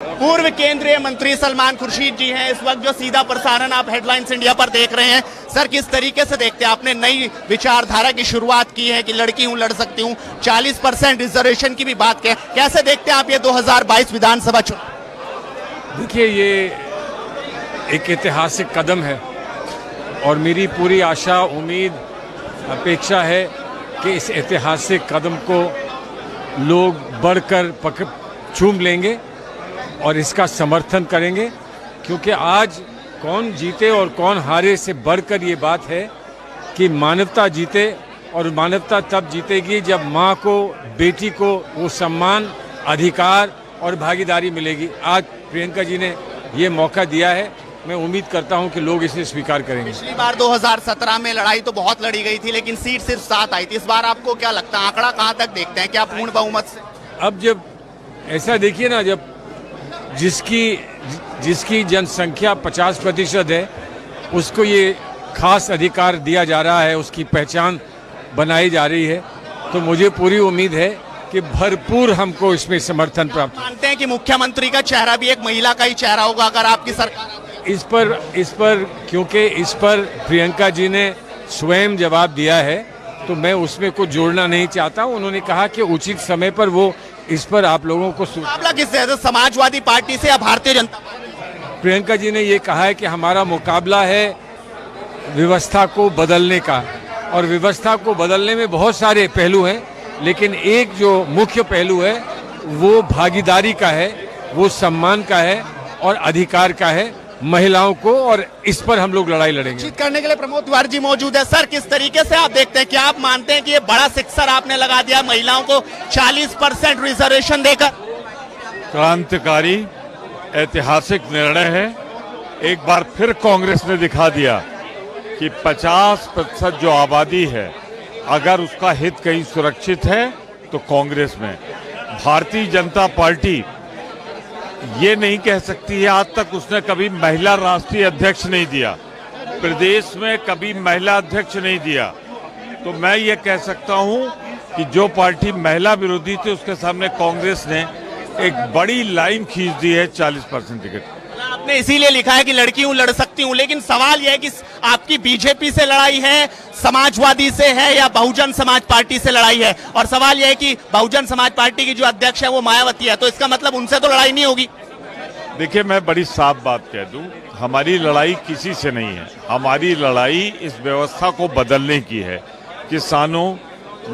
पूर्व केंद्रीय मंत्री सलमान खुर्शीद जी हैं इस वक्त, जो सीधा प्रसारण आप हेडलाइंस इंडिया पर देख रहे हैं। सर, किस तरीके से देखते हैं, आपने नई विचारधारा की शुरुआत की है कि लड़की हूं लड़ सकती हूं, 40% रिजर्वेशन की भी बात की, कैसे देखते हैं आप ये 2022 विधानसभा चुनाव? देखिए, ये एक ऐतिहासिक कदम है और मेरी पूरी आशा, उम्मीद, अपेक्षा है कि इस ऐतिहासिक कदम को लोग बढ़कर चूम लेंगे और इसका समर्थन करेंगे, क्योंकि आज कौन जीते और कौन हारे से बढ़कर ये बात है कि मानवता जीते, और मानवता तब जीतेगी जब माँ को, बेटी को वो सम्मान, अधिकार और भागीदारी मिलेगी। आज प्रियंका जी ने ये मौका दिया है, मैं उम्मीद करता हूं कि लोग इसे स्वीकार करेंगे। पिछली बार 2017 में लड़ाई तो बहुत लड़ी गई थी, लेकिन सीट सिर्फ 7 आई थी। इस बार आपको क्या लगता है, आंकड़ा कहां तक देखते हैं, क्या पूर्ण बहुमत से? अब जब ऐसा देखिए ना, जब जिसकी जनसंख्या 50% है, उसको ये खास अधिकार दिया जा रहा है, उसकी पहचान बनाई जा रही है, तो मुझे पूरी उम्मीद है कि भरपूर हमको इसमें समर्थन प्राप्त। मानते हैं कि मुख्यमंत्री का चेहरा भी एक महिला का ही चेहरा होगा अगर आपकी सरकार? इस पर क्योंकि इस पर प्रियंका जी ने स्वयं जवाब दिया है, तो मैं उसमें कुछ जोड़ना नहीं चाहता। उन्होंने कहा कि उचित समय पर वो इस पर आप लोगों को मुकाबला किससे है, समाजवादी पार्टी से या भारतीय जनता पार्टी? प्रियंका जी ने ये कहा है कि हमारा मुकाबला है व्यवस्था को बदलने का, और व्यवस्था को बदलने में बहुत सारे पहलू हैं, लेकिन एक जो मुख्य पहलू है वो भागीदारी का है, वो सम्मान का है और अधिकार का है महिलाओं को, और इस पर हम लोग लड़ाई लड़ेंगे। बातचीत करने के लिए प्रमोद तिवारी जी मौजूद है। सर, किस तरीके से आप देखते हैं, क्या आप मानते हैं कि ये बड़ा सिक्सर आपने लगा दिया महिलाओं को 40% रिजर्वेशन देकर? क्रांतिकारी ऐतिहासिक निर्णय है। एक बार फिर कांग्रेस ने दिखा दिया कि 50% जो आबादी है, अगर उसका हित कहीं सुरक्षित है तो कांग्रेस में। भारतीय जनता पार्टी ये नहीं कह सकती है, आज तक उसने कभी महिला राष्ट्रीय अध्यक्ष नहीं दिया, प्रदेश में कभी महिला अध्यक्ष नहीं दिया। तो मैं ये कह सकता हूं कि जो पार्टी महिला विरोधी थी, उसके सामने कांग्रेस ने एक बड़ी लाइन खींच दी है 40% टिकट। आपने इसीलिए लिखा है कि लड़की हूं लड़ सकती हूं, लेकिन सवाल यह है कि आपकी बीजेपी से लड़ाई है, समाजवादी से है, या बहुजन समाज पार्टी से लड़ाई है? और सवाल यह है कि बहुजन समाज पार्टी की जो अध्यक्ष है वो मायावती है, तो इसका मतलब उनसे तो लड़ाई नहीं होगी। देखिए, मैं बड़ी साफ बात कह दूं, हमारी लड़ाई किसी से नहीं है, हमारी लड़ाई इस व्यवस्था को बदलने की है। किसानों,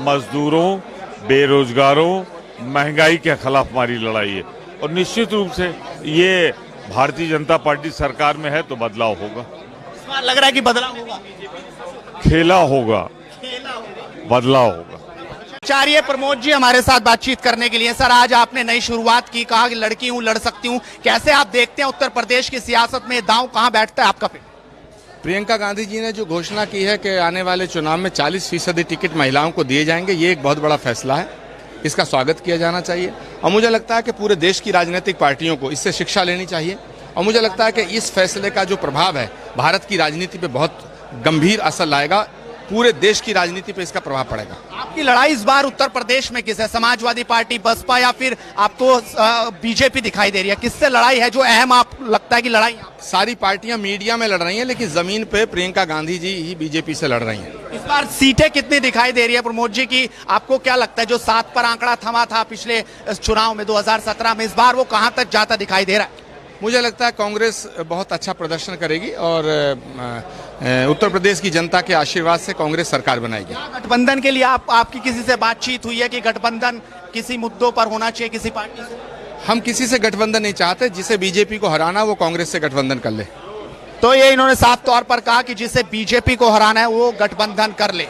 मजदूरों, बेरोजगारों, महंगाई के खिलाफ हमारी लड़ाई है, और निश्चित रूप से ये भारतीय जनता पार्टी सरकार में है तो बदलाव होगा। इस बार लग रहा है कि बदलाव होगा, खेला होगा, बदलाव होगा। आचार्य प्रमोद जी हमारे साथ बातचीत करने के लिए। सर, आज आपने नई शुरुआत की, कहा कि लड़की हूं लड़ सकती हूं, कैसे आप देखते हैं उत्तर प्रदेश की सियासत में दांव कहां बैठता है आपका? प्रियंका गांधी जी ने जो घोषणा की है कि आने वाले चुनाव में 40% टिकट महिलाओं को दिए जाएंगे, ये एक बहुत बड़ा फैसला है, इसका स्वागत किया जाना चाहिए। और मुझे लगता है कि पूरे देश की राजनीतिक पार्टियों को इससे शिक्षा लेनी चाहिए, और मुझे लगता है कि इस फैसले का जो प्रभाव है भारत की राजनीति पे बहुत गंभीर असर लाएगा, पूरे देश की राजनीति पे इसका प्रभाव पड़ेगा। आपकी लड़ाई इस बार उत्तर प्रदेश में किस है, समाजवादी पार्टी, बसपा, या फिर आपको बीजेपी दिखाई दे रही है? किससे लड़ाई है जो अहम आप लगता है कि लड़ाई? सारी पार्टियां मीडिया में लड़ रही हैं, लेकिन जमीन पे प्रियंका गांधी जी ही बीजेपी से लड़ रही हैं। इस बार सीटें कितनी दिखाई दे रही है प्रमोद जी की? आपको क्या लगता है, जो 7 पर आंकड़ा थमा था पिछले चुनाव में 2017 में, इस बार वो कहां तक जाता दिखाई दे रहा है? मुझे लगता है कांग्रेस बहुत अच्छा प्रदर्शन करेगी, और उत्तर प्रदेश की जनता के आशीर्वाद से कांग्रेस सरकार बनाएगी। गठबंधन के लिए आपकी किसी से बातचीत हुई है कि गठबंधन किसी मुद्दों पर होना चाहिए किसी पार्टी से? हम किसी से गठबंधन नहीं चाहते, जिसे बीजेपी को हराना वो कांग्रेस से गठबंधन कर ले। तो ये इन्होंने साफ तौर पर कहा कि जिसे बीजेपी को हराना है वो गठबंधन कर ले।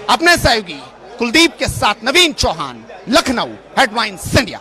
अपने सहयोगी कुलदीप के साथ नवीन चौहान, लखनऊ, हेडलाइंस इंडिया।